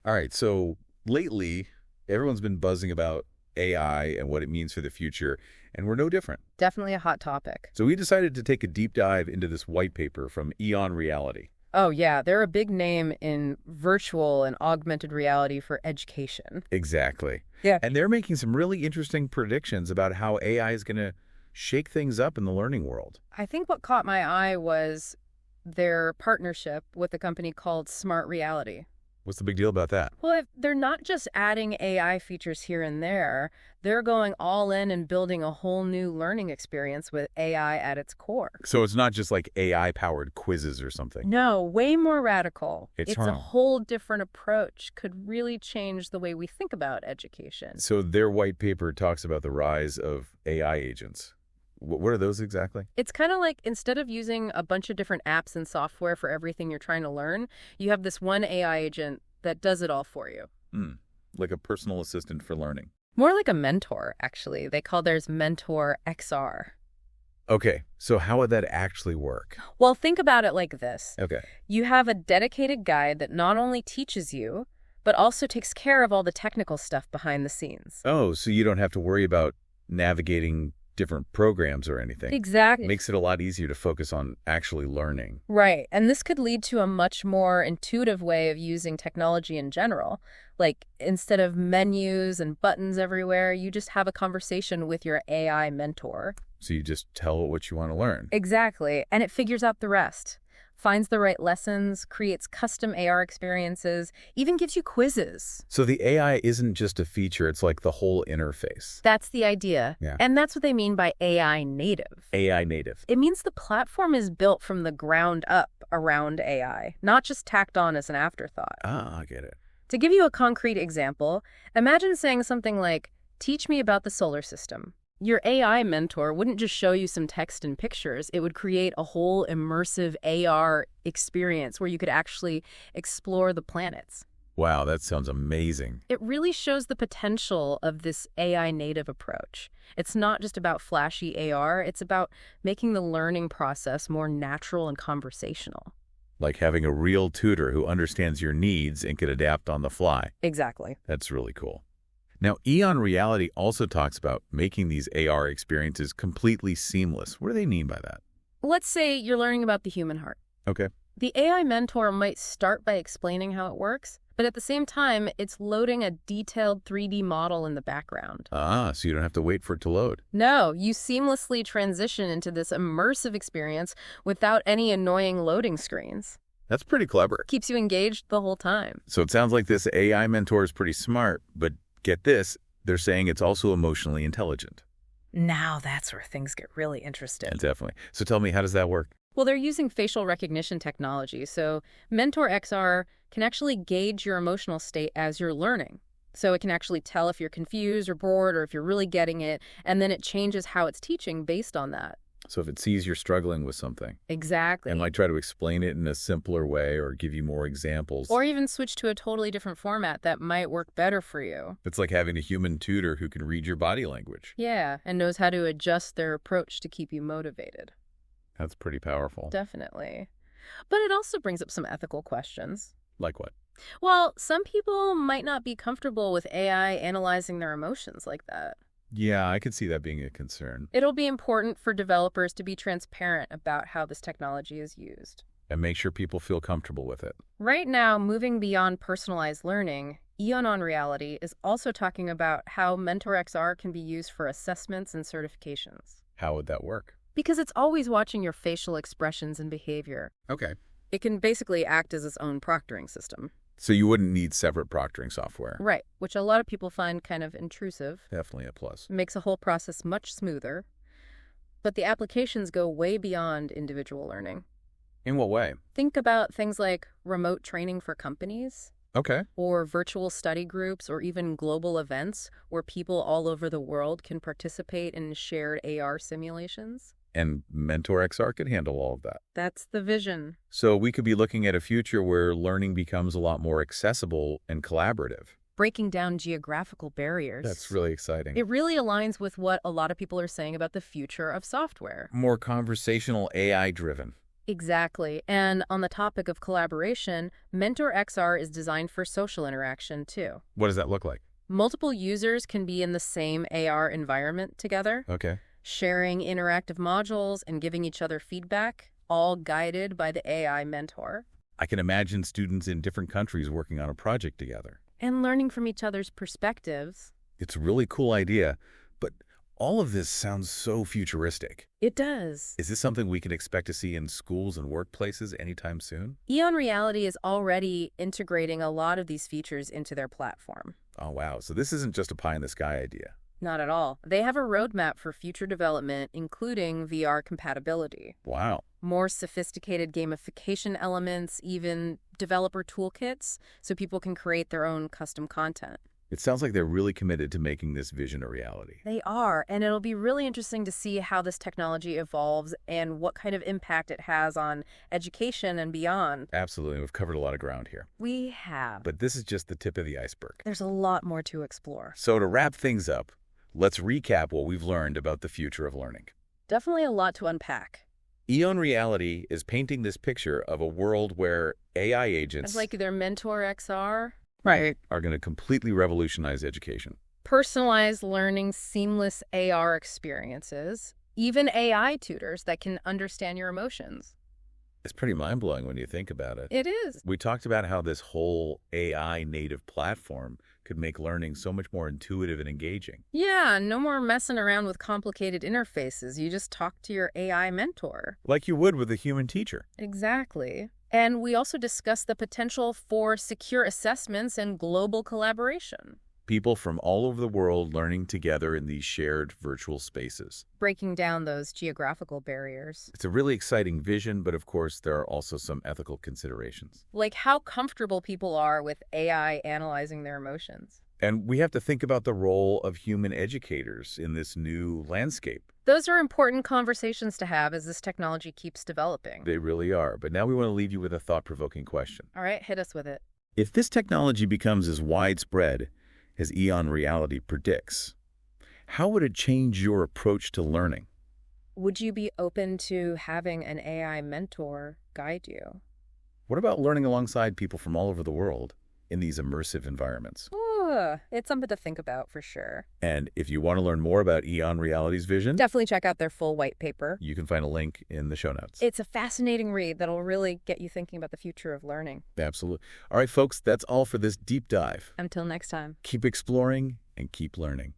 All right, so lately, everyone's been buzzing about AI and what it means for the future, and we're no different. Definitely a hot topic. So we decided to take a deep dive into this white paper from EON Reality. Oh, yeah, they're a big name in virtual and augmented reality for education. Exactly. Yeah. And they're making some really interesting predictions about how AI is going to shake things up in the learning world. I think what caught my eye was their partnership with a company called Smart Reality. What's the big deal about that? Well, if they're not just adding AI features here and there, they're going all in and building a whole new learning experience with AI at its core. So it's not just like AI-powered quizzes or something. No, way more radical. It's a whole different approach, could really change the way we think about education. So their white paper talks about the rise of AI agents. What are those exactly? It's kind of like instead of using a bunch of different apps and software for everything you're trying to learn, you have this one AI agent that does it all for you. Like a personal assistant for learning. More like a mentor, actually. They call theirs Mentor XR. Okay, so how would that actually work? Well, think about it like this. Okay. You have a dedicated guide that not only teaches you, but also takes care of all the technical stuff behind the scenes. Oh, so you don't have to worry about navigating different programs or anything. Exactly. Makes it a lot easier to focus on actually learning. Right. And this could lead to a much more intuitive way of using technology in general. Like, instead of menus and buttons everywhere, you just have a conversation with your AI mentor. So you just tell it what you want to learn. Exactly. And it figures out the rest. Finds the right lessons, creates custom AR experiences, even gives you quizzes. So the AI isn't just a feature, it's like the whole interface. That's the idea. Yeah. And that's what they mean by AI native. AI native. It means the platform is built from the ground up around AI, not just tacked on as an afterthought. Ah, I get it. To give you a concrete example, imagine saying something like, "Teach me about the solar system." Your AI mentor wouldn't just show you some text and pictures. It would create a whole immersive AR experience where you could actually explore the planets. Wow, that sounds amazing. It really shows the potential of this AI native approach. It's not just about flashy AR, it's about making the learning process more natural and conversational. Like having a real tutor who understands your needs and can adapt on the fly. Exactly. That's really cool. Now, EON Reality also talks about making these AR experiences completely seamless. What do they mean by that? Let's say you're learning about the human heart. Okay. The AI mentor might start by explaining how it works, but at the same time, it's loading a detailed 3D model in the background. Ah, so you don't have to wait for it to load. No, you seamlessly transition into this immersive experience without any annoying loading screens. That's pretty clever. Keeps you engaged the whole time. So it sounds like this AI mentor is pretty smart, but get this, they're saying it's also emotionally intelligent. Now that's where things get really interesting. Definitely. So tell me, how does that work? Well, they're using facial recognition technology, so Mentor XR can actually gauge your emotional state as you're learning. So it can actually tell if you're confused or bored or if you're really getting it, and then it changes how it's teaching based on that. So if it sees you're struggling with something, Exactly. it might try to explain it in a simpler way or give you more examples. Or even switch to a totally different format that might work better for you. It's like having a human tutor who can read your body language. Yeah, and knows how to adjust their approach to keep you motivated. That's pretty powerful. Definitely. But it also brings up some ethical questions. Like what? Well, some people might not be comfortable with AI analyzing their emotions like that. Yeah, I could see that being a concern. It'll be important for developers to be transparent about how this technology is used. And make sure people feel comfortable with it. Right now, moving beyond personalized learning, EON Reality is also talking about how Mentor XR can be used for assessments and certifications. How would that work? Because it's always watching your facial expressions and behavior. Okay. It can basically act as its own proctoring system. So you wouldn't need separate proctoring software. Right, which a lot of people find kind of intrusive. Definitely a plus. It makes the whole process much smoother. But the applications go way beyond individual learning. In what way? Think about things like remote training for companies, Okay. or virtual study groups, or even global events where people all over the world can participate in shared AR simulations. And Mentor XR could handle all of that. That's the vision. So we could be looking at a future where learning becomes a lot more accessible and collaborative. Breaking down geographical barriers. That's really exciting. It really aligns with what a lot of people are saying about the future of software. More conversational AI driven. Exactly. And on the topic of collaboration, Mentor XR is designed for social interaction, too. What does that look like? Multiple users can be in the same AR environment together, Okay. sharing interactive modules and giving each other feedback, all guided by the AI mentor, I can imagine students in different countries working on a project together. and learning from each other's perspectives. It's a really cool idea, but all of this sounds so futuristic. It does. Is this something we can expect to see in schools and workplaces anytime soon? EON Reality is already integrating a lot of these features into their platform. Oh, wow. So this isn't just a pie-in-the-sky idea. Not at all. They have a roadmap for future development, including VR compatibility. Wow. More sophisticated gamification elements, even developer toolkits, so people can create their own custom content. It sounds like they're really committed to making this vision a reality. They are, and it'll be really interesting to see how this technology evolves and what kind of impact it has on education and beyond. Absolutely. We've covered a lot of ground here. We have. But this is just the tip of the iceberg. There's a lot more to explore. So to wrap things up, let's recap what we've learned about the future of learning. Definitely a lot to unpack. EON Reality is painting this picture of a world where AI agents It's like their Mentor XR. are going to completely revolutionize education. Personalized learning, seamless AR experiences, even AI tutors that can understand your emotions. It's pretty mind-blowing when you think about it. It is. We talked about how this whole AI native platform could make learning so much more intuitive and engaging. Yeah, no more messing around with complicated interfaces. You just talk to your AI mentor. Like you would with a human teacher. Exactly. And we also discussed the potential for secure assessments and global collaboration, People from all over the world learning together in these shared virtual spaces. breaking down those geographical barriers. It's a really exciting vision, but of course there are also some ethical considerations. Like how comfortable people are with AI analyzing their emotions. And we have to think about the role of human educators in this new landscape. Those are important conversations to have as this technology keeps developing. They really are. But now we want to leave you with a thought-provoking question. All right, hit us with it. If this technology becomes as widespread as EON Reality predicts, how would it change your approach to learning? Would you be open to having an AI mentor guide you? What about learning alongside people from all over the world in these immersive environments? Ooh, it's something to think about for sure. And if you want to learn more about EON Reality's vision, Definitely check out their full white paper. you can find a link in the show notes. It's a fascinating read that'll really get you thinking about the future of learning. Absolutely. All right, folks, that's all for this deep dive. Until next time. Keep exploring and keep learning.